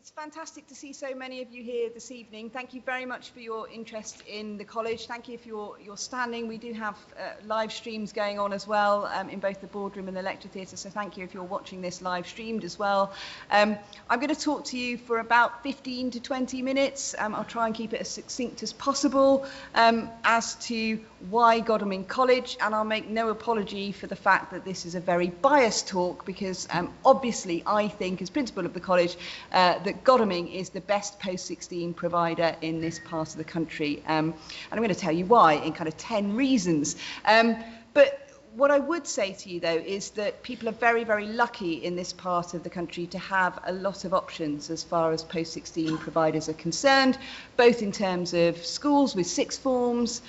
It's fantastic to see so many of you here this evening. Thank you very much for your interest in the college. Thank you for your standing. We do have live streams going on as well in both the boardroom and the lecture theatre, so thank you if you're watching this live streamed as well. I'm going to talk to you for about 15 to 20 minutes. I'll try and keep it as succinct as possible as to why Godalming College, and I'll make no apology for the fact that this is a very biased talk, because obviously I think, as principal of the college, that Godalming is the best post-16 provider in this part of the country. And I'm going to tell you why in kind of 10 reasons. But what I would say to you, though, is that people are very, very lucky in this part of the country to have a lot of options as far as post-16 providers are concerned, both in terms of schools with sixth forms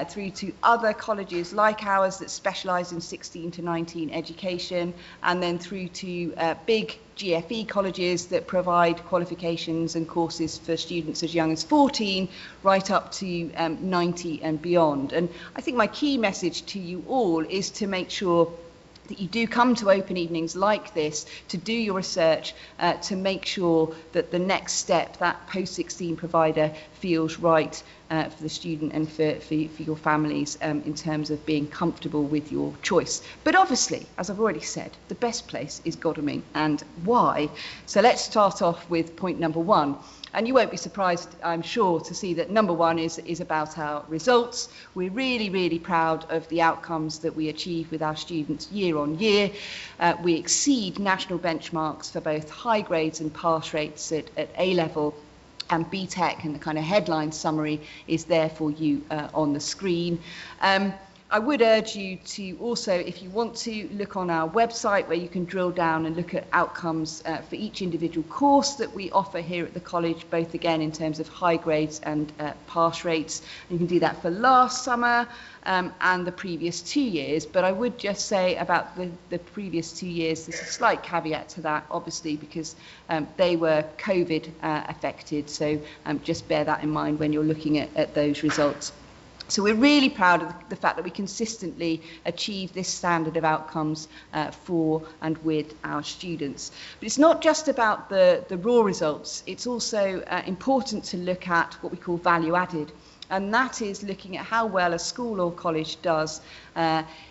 through to other colleges like ours that specialise in 16 to 19 education, and then through to big GFE colleges that provide qualifications and courses for students as young as 14 right up to 90 and beyond. And I think my key message to you all is to make sure that you do come to open evenings like this to do your research, to make sure that the next step, that post-16 provider, feels right for the student and for your families in terms of being comfortable with your choice. But obviously, as I've already said, the best place is Godalming, and why? So let's start off with point number one. And you won't be surprised, I'm sure, to see that number one is about our results. We're really, really proud of the outcomes that we achieve with our students year on year. We exceed national benchmarks for both high grades and pass rates at A-level and BTEC, and the kind of headline summary is there for you on the screen. I would urge you to also, if you want to, look on our website where you can drill down and look at outcomes for each individual course that we offer here at the college, both again in terms of high grades and pass rates. And you can do that for last summer and the previous 2 years. But I would just say about the previous 2 years, there's a slight caveat to that, obviously, because they were COVID affected. So just bear that in mind when you're looking at those results. So we're really proud of the fact that we consistently achieve this standard of outcomes for and with our students. But it's not just about the raw results, it's also important to look at what we call value added. And that is looking at how well a school or college does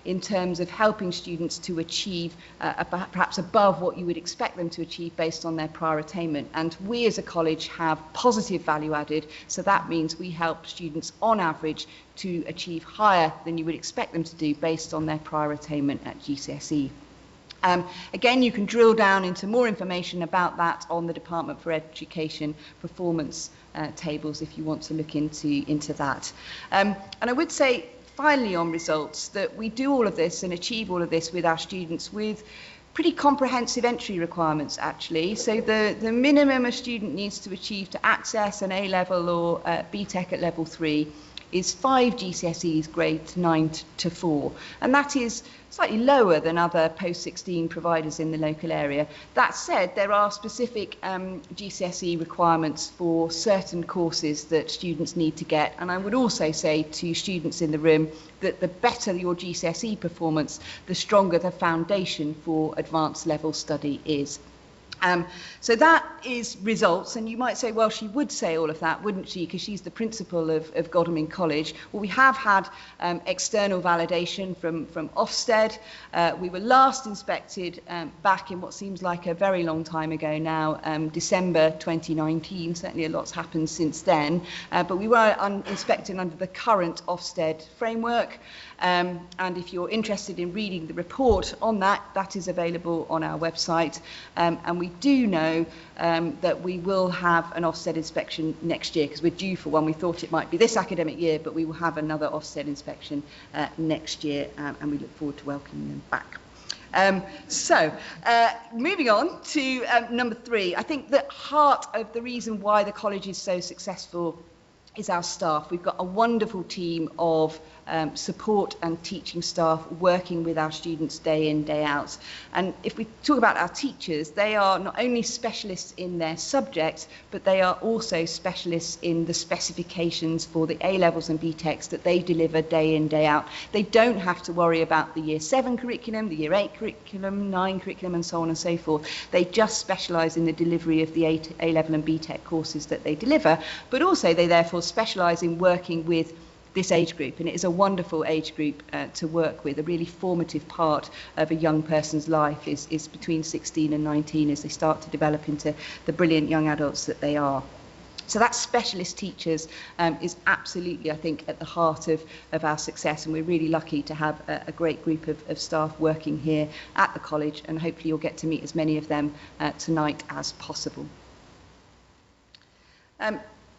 in terms of helping students to achieve perhaps above what you would expect them to achieve based on their prior attainment. And we as a college have positive value added, so that means we help students on average to achieve higher than you would expect them to do based on their prior attainment at GCSE. Again, you can drill down into more information about that on the Department for Education performance tables if you want to look into that. And I would say, finally, on results, that we do all of this and achieve all of this with our students with pretty comprehensive entry requirements, actually. So the minimum a student needs to achieve to access an A-level or BTEC at level 3 is 5 GCSEs grades 9 to 4, and that is slightly lower than other post-16 providers in the local area. That said, there are specific GCSE requirements for certain courses that students need to get, and I would also say to students in the room that the better your GCSE performance, the stronger the foundation for advanced level study is. So that is results, and you might say, well, she would say all of that, wouldn't she, because she's the principal of Godalming College. Well, we have had external validation from Ofsted. We were last inspected back in what seems like a very long time ago now, December 2019. Certainly a lot's happened since then, but we were inspected under the current Ofsted framework. And if you're interested in reading the report on that, that is available on our website. And we do know that we will have an Ofsted inspection next year, because we're due for one. We thought it might be this academic year, but we will have another Ofsted inspection next year, and we look forward to welcoming them back. Moving on to number 3, I think the heart of the reason why the college is so successful is our staff. We've got a wonderful team of support and teaching staff working with our students day in, day out. And if we talk about our teachers, they are not only specialists in their subjects, but they are also specialists in the specifications for the A-levels and BTECs that they deliver day in, day out. They don't have to worry about the Year 7 curriculum, the Year 8 curriculum, 9 curriculum, and so on and so forth. They just specialise in the delivery of the A-level and BTEC courses that they deliver, but also they therefore specialise in working with this age group, and it is a wonderful age group to work with. A really formative part of a young person's life is between 16 and 19 as they start to develop into the brilliant young adults that they are. So that specialist teachers is absolutely, I think, at the heart of our success, and we're really lucky to have a great group of staff working here at the college, and hopefully you'll get to meet as many of them tonight as possible.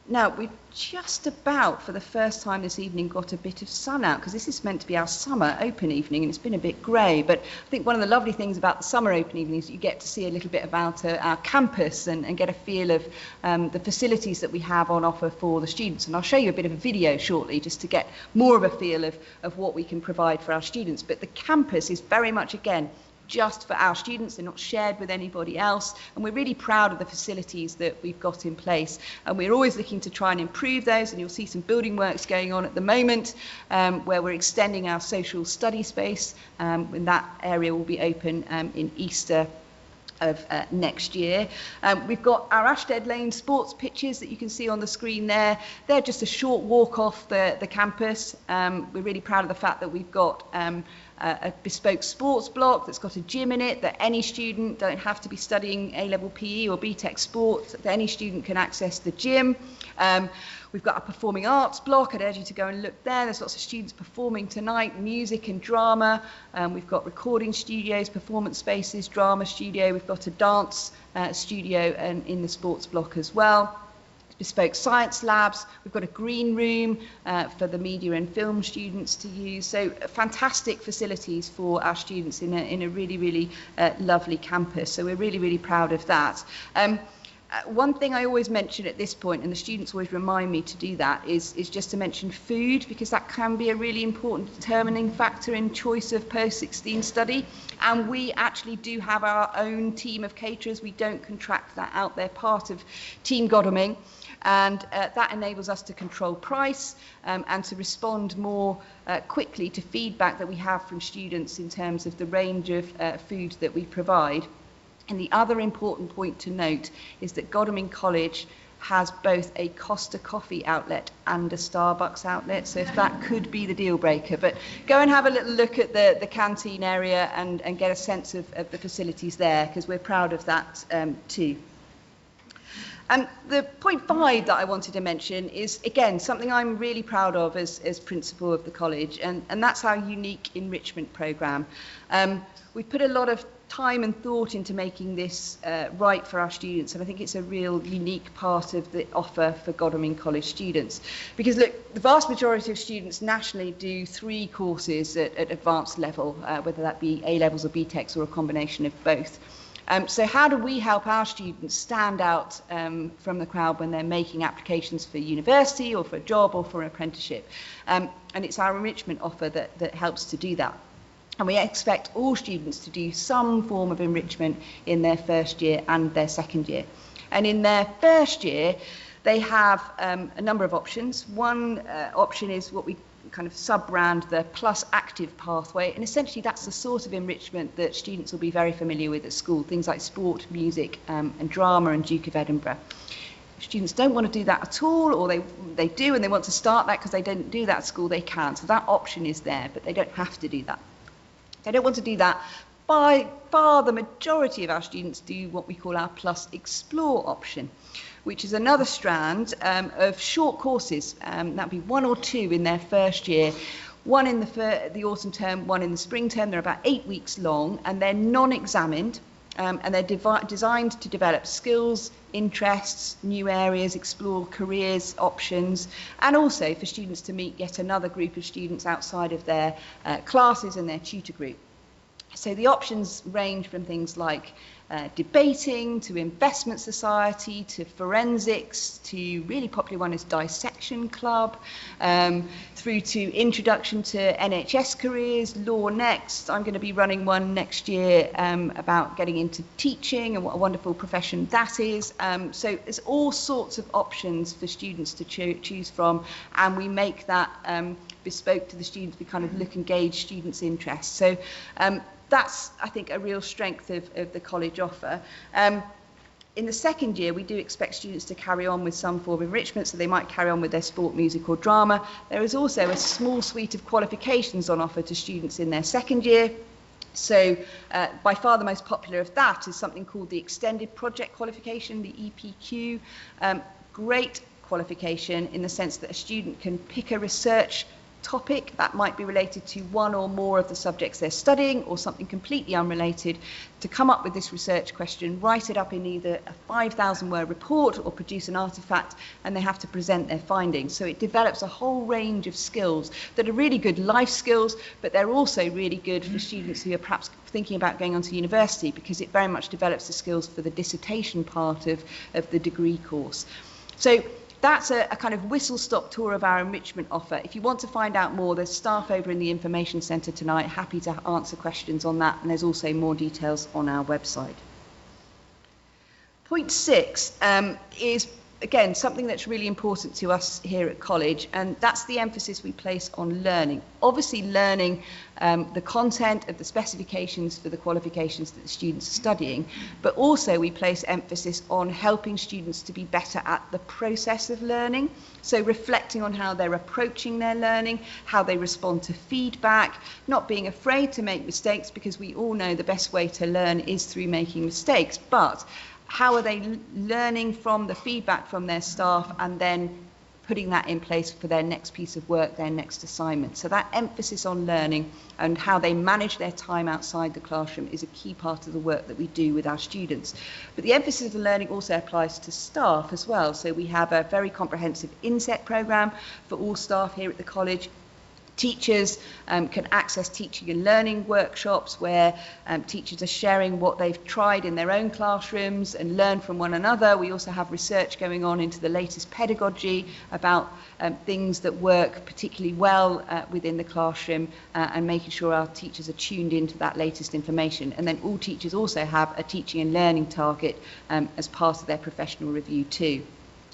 Now, we've just about, for the first time this evening, got a bit of sun out, because this is meant to be our summer open evening, and it's been a bit grey. But I think one of the lovely things about the summer open evening is you get to see a little bit about our campus and get a feel of the facilities that we have on offer for the students. And I'll show you a bit of a video shortly, just to get more of a feel of what we can provide for our students. But the campus is very much, again, just for our students. They're not shared with anybody else, and we're really proud of the facilities that we've got in place, and we're always looking to try and improve those. And you'll see some building works going on at the moment where we're extending our social study space, and that area will be open in Easter of next year. We've got our Ashstead Lane sports pitches that you can see on the screen there. They're just a short walk off the campus. We're really proud of the fact that we've got a bespoke sports block that's got a gym in it, that any student don't have to be studying A-level PE or BTEC sports, that any student can access the gym. We've got a performing arts block. I'd urge you to go and look there. There's lots of students performing tonight, music and drama. We've got recording studios, performance spaces, drama studio. We've got a dance studio in the sports block as well. Bespoke science labs. We've got a green room for the media and film students to use. So fantastic facilities for our students in a really, really lovely campus. So we're really, really proud of that. One thing I always mention at this point, and the students always remind me to do that, is just to mention food, because that can be a really important determining factor in choice of post-16 study. And we actually do have our own team of caterers. We don't contract that out. They're part of Team Godalming. And that enables us to control price and to respond more quickly to feedback that we have from students in terms of the range of food that we provide. And the other important point to note is that Godalming College has both a Costa Coffee outlet and a Starbucks outlet, so if that could be the deal breaker. But go and have a little look at the canteen area and get a sense of the facilities there, because we're proud of that too. And the point 5 that I wanted to mention is, again, something I'm really proud of as principal of the college, and that's our unique enrichment programme. We've put a lot of time and thought into making this right for our students, and I think it's a real unique part of the offer for Godalming College students. Because look, the vast majority of students nationally do 3 courses at advanced level, whether that be A-levels or BTECs or a combination of both. So how do we help our students stand out from the crowd when they're making applications for university or for a job or for an apprenticeship? And it's our enrichment offer that helps to do that. And we expect all students to do some form of enrichment in their first year and their second year. And in their first year, they have a number of options. One option is what we kind of sub-brand the Plus Active pathway, and essentially that's the sort of enrichment that students will be very familiar with at school, things like sport, music and drama and Duke of Edinburgh. If students don't want to do that at all, or they do and they want to start that because they didn't do that at school, they can. So that option is there, but they don't have to do that. They don't want to do that. By far the majority of our students do what we call our Plus Explore option, which is another strand of short courses. That'll be 1 or 2 in their first year, one in the autumn term, one in the spring term. They're about 8 weeks long, and they're non-examined, and they're designed to develop skills, interests, new areas, explore careers options, and also for students to meet yet another group of students outside of their classes and their tutor group. So the options range from things like debating, to investment society, to forensics, to really popular one is dissection club, through to introduction to NHS careers, law next. I'm going to be running one next year about getting into teaching and what a wonderful profession that is. So there's all sorts of options for students to choose from, and we make that bespoke to the students. We kind of look and gauge students' interests. So that's, I think, a real strength of the college offer. In the second year, we do expect students to carry on with some form of enrichment, so they might carry on with their sport, music or drama. There is also a small suite of qualifications on offer to students in their second year. So by far the most popular of that is something called the Extended Project Qualification, the EPQ. Great qualification in the sense that a student can pick a research topic that might be related to one or more of the subjects they're studying, or something completely unrelated, to come up with this research question, write it up in either a 5,000 word report or produce an artifact, and they have to present their findings. So it develops a whole range of skills that are really good life skills, but they're also really good for students who are perhaps thinking about going on to university, because it very much develops the skills for the dissertation part of the degree course. So that's a kind of whistle-stop tour of our enrichment offer. If you want to find out more, there's staff over in the Information Centre tonight, happy to answer questions on that, and there's also more details on our website. Point 6 is, again, something that's really important to us here at college, and that's the emphasis we place on learning. Obviously learning the content of the specifications for the qualifications that the students are studying, but also we place emphasis on helping students to be better at the process of learning. So reflecting on how they're approaching their learning, how they respond to feedback, not being afraid to make mistakes, because we all know the best way to learn is through making mistakes, but how are they learning from the feedback from their staff and then putting that in place for their next piece of work, their next assignment. So that emphasis on learning and how they manage their time outside the classroom is a key part of the work that we do with our students. But the emphasis on learning also applies to staff as well. So we have a very comprehensive inset programme for all staff here at the college. Teachers can access teaching and learning workshops where teachers are sharing what they've tried in their own classrooms and learn from one another. We also have research going on into the latest pedagogy about things that work particularly well within the classroom, and making sure our teachers are tuned into that latest information. And then all teachers also have a teaching and learning target as part of their professional review too.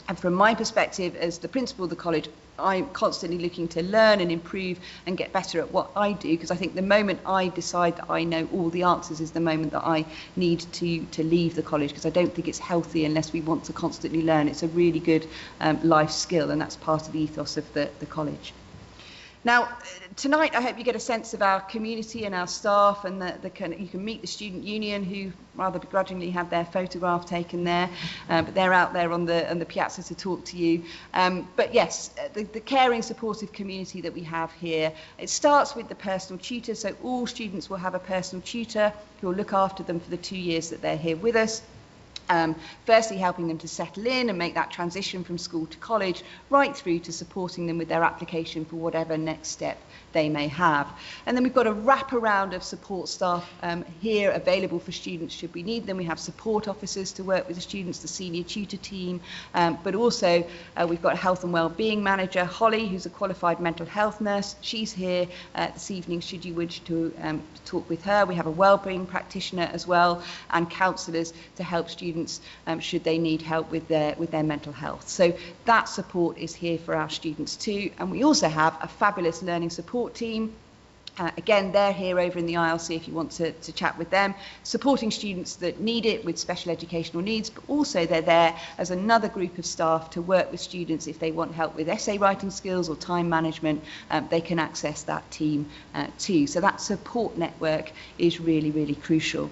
And from my perspective as the principal of the college, I'm constantly looking to learn and improve and get better at what I do, because I think the moment I decide that I know all the answers is the moment that I need to leave the college, because I don't think it's healthy unless we want to constantly learn. It's a really good life skill, and that's part of the ethos of the college. Now, tonight I hope you get a sense of our community and our staff, and you can meet the Student Union, who rather begrudgingly had their photograph taken there, but they're out there on the piazza to talk to you. But yes, the caring, supportive community that we have here, it starts with the personal tutor, so all students will have a personal tutor who will look after them for the 2 years that they're here with us. Firstly, helping them to settle in and make that transition from school to college, right through to supporting them with their application for whatever next step they may have. And then we've got a wraparound of support staff here available for students should we need them. We have support officers to work with the students, the senior tutor team, but also we've got a health and wellbeing manager, Holly, who's a qualified mental health nurse. She's here this evening should you wish to talk with her. We have a wellbeing practitioner as well, and counsellors to help students should they need help with their mental health. So that support is here for our students too. And we also have a fabulous learning support team. Again, they're here over in the ILC if you want to chat with them, supporting students that need it with special educational needs, but also they're there as another group of staff to work with students if they want help with essay writing skills or time management. They can access that team too. So that support network is really, really crucial.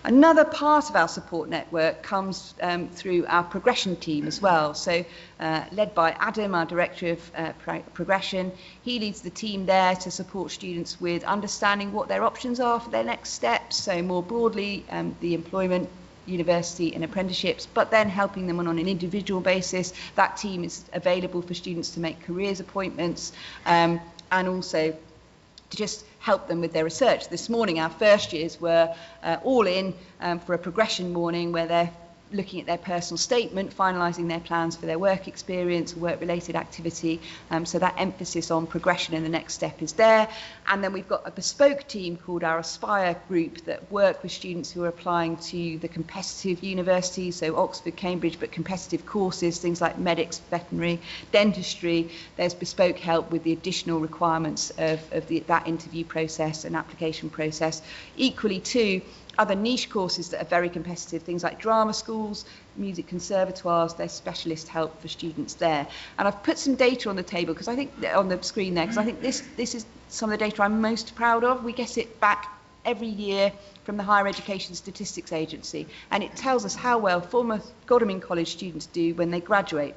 Another part of our support network comes through our progression team as well. So led by Adam, our Director of Progression, he leads the team there to support students with understanding what their options are for their next steps. So more broadly, the employment, university and apprenticeships, but then helping them on an individual basis. That team is available for students to make careers appointments, and also to just help them with their research. This morning, our first years were all in for a progression morning where they're looking at their personal statement, finalising their plans for their work experience, work-related activity. So that emphasis on progression in the next step is there. And then we've got a bespoke team called our Aspire group that work with students who are applying to the competitive universities, so Oxford, Cambridge, but competitive courses, things like medics, veterinary, dentistry. There's bespoke help with the additional requirements of that interview process and application process. Equally too, other niche courses that are very competitive, things like drama schools, music conservatoires, there's specialist help for students there. And I've put some data on the table, because I think, on the screen there, because I think this is some of the data I'm most proud of. We get it back every year from the Higher Education Statistics Agency, and it tells us how well former Godalming College students do when they graduate.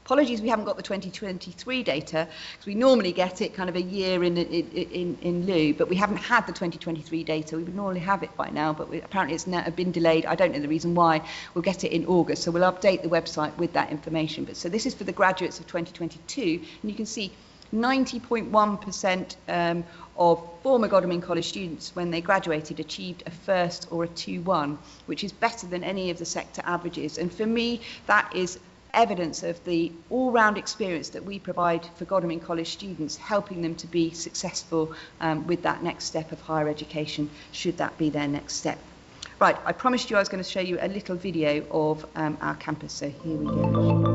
Apologies, we haven't got the 2023 data, because we normally get it kind of a year in lieu, but we haven't had the 2023 data. We would normally have it by now, but apparently it's now been delayed. I don't know the reason why. We'll get it in August, so we'll update the website with that information. But so this is for the graduates of 2022, and you can see 90.1% of former Godalming College students, when they graduated, achieved a first or a 2-1, which is better than any of the sector averages. And for me, that is evidence of the all-round experience that we provide for Godalming College students, helping them to be successful with that next step of higher education, should that be their next step. Right, I promised you I was going to show you a little video of our campus, so here we go.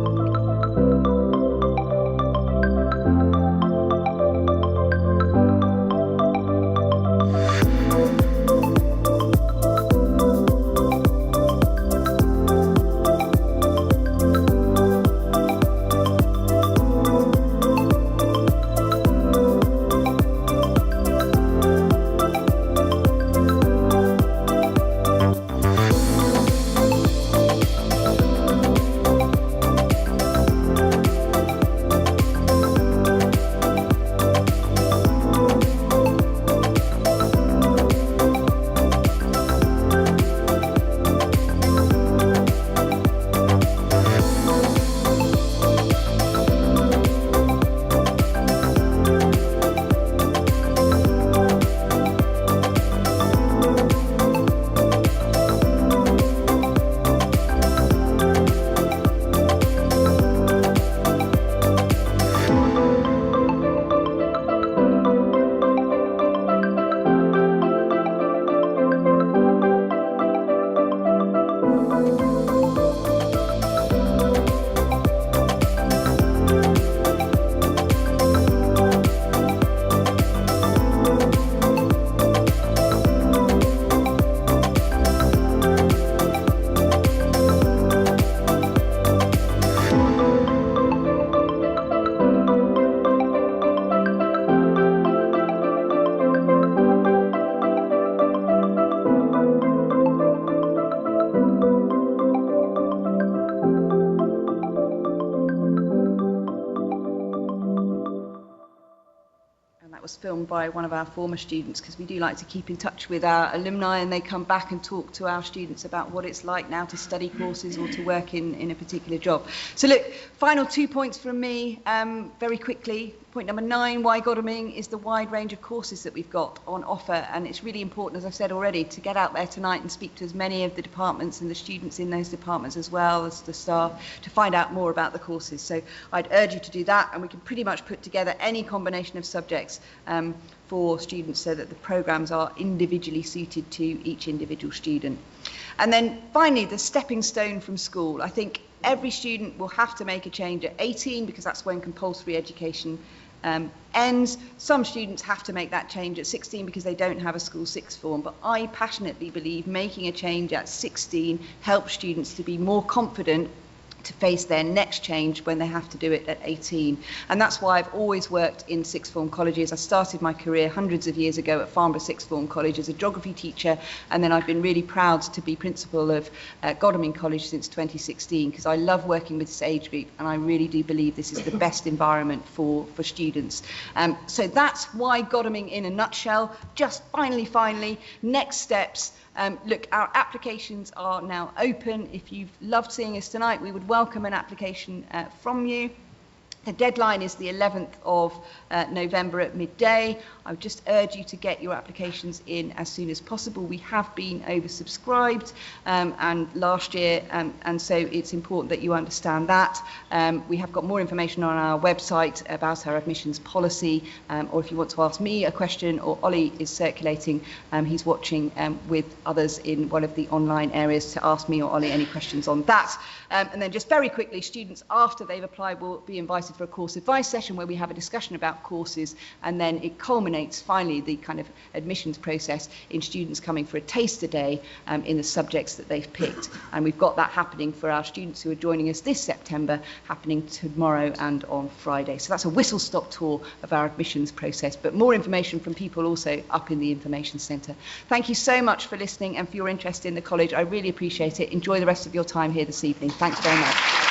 Was filmed by one of our former students, because we do like to keep in touch with our alumni, and they come back and talk to our students about what it's like now to study courses or to work in a particular job. So look, final 2 points from me very quickly. Point number 9, why Godalming, is the wide range of courses that we've got on offer, and it's really important, as I've said already, to get out there tonight and speak to as many of the departments and the students in those departments, as well as the staff, to find out more about the courses. So I'd urge you to do that, and we can pretty much put together any combination of subjects for students so that the programmes are individually suited to each individual student. And then finally, the stepping stone from school. I think every student will have to make a change at 18, because that's when compulsory education ends. Some students have to make that change at 16 because they don't have a school sixth form, but I passionately believe making a change at 16 helps students to be more confident to face their next change when they have to do it at 18. And that's why I've always worked in sixth form colleges. I started my career hundreds of years ago at Farnborough Sixth Form College as a geography teacher, and then I've been really proud to be principal of Godalming College since 2016, because I love working with this age group, and I really do believe this is the best environment for students. So that's why Godalming in a nutshell. Just finally, next steps. Look, our applications are now open. If you've loved seeing us tonight, we would welcome an application from you. The deadline is the 11th of November at midday. I would just urge you to get your applications in as soon as possible. We have been oversubscribed and last year, and so it's important that you understand that. We have got more information on our website about our admissions policy, or if you want to ask me a question, or Ollie is circulating, he's watching with others in one of the online areas to ask me or Ollie any questions on that. And then just very quickly, students after they've applied will be invited for a course advice session where we have a discussion about courses, and then it culminates finally the kind of admissions process in students coming for a taster day in the subjects that they've picked. And we've got that happening for our students who are joining us this September, happening tomorrow and on Friday. So that's a whistle-stop tour of our admissions process, but more information from people also up in the information centre. Thank you so much for listening and for your interest in the college. I really appreciate it. Enjoy the rest of your time here this evening. Thanks very much.